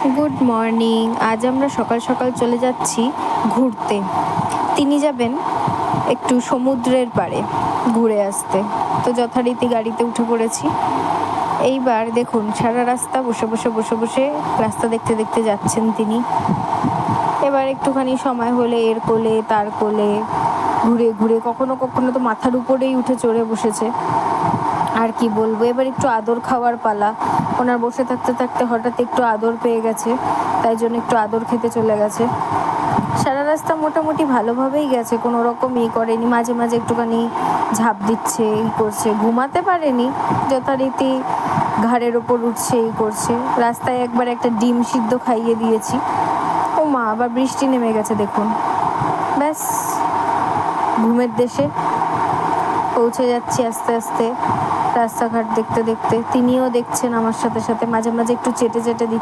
Good morning. আজ আমরা সকাল সকাল চলে যাচ্ছি ঘুরতে। তিনি যাবেন একটু সমুদ্রের পাড়ে ঘুরে আসতে, তো যথারীতি গাড়িতে উঠে পড়েছি। এইবার দেখুন সারা রাস্তা বসে বসে বসে বসে রাস্তা দেখতে দেখতে যাচ্ছেন তিনি। এবার একটুখানি সময় হলে এর কোলে তার কোলে ঘুরে ঘুরে কখনো কখনো তো মাথার উপরেই উঠে চড়ে বসেছে। আর কি বলবো, এবার একটু আদর খাওয়ার পালা। ওনার বসে থাকতে থাকতে হঠাৎ একটু আদর পেয়ে গেছে, তাই জন্য একটু আদর খেতে চলে গেছে। সারা রাস্তা মোটামুটি ভালোভাবেই গেছে, কোনো রকম করেনি। মাঝে মাঝে একটুখানি ঝাঁপ দিচ্ছে, করছে, ঘুমাতে পারেনি, যথারীতি ঘাড়ের ওপর উঠছে, করছে। রাস্তায় একবার একটা ডিম সিদ্ধ খাইয়ে দিয়েছি। ও মা, আবার বৃষ্টি নেমে গেছে দেখুন। ব্যাস, ঘুমের দেশে পৌঁছে যাচ্ছি আস্তে আস্তে রাস্তাঘাট দেখতে দেখতে। তিনিও দেখছেন আমার সাথে সাথে, মাঝে মাঝে একটু চেটে চেটে দিচ্ছেন।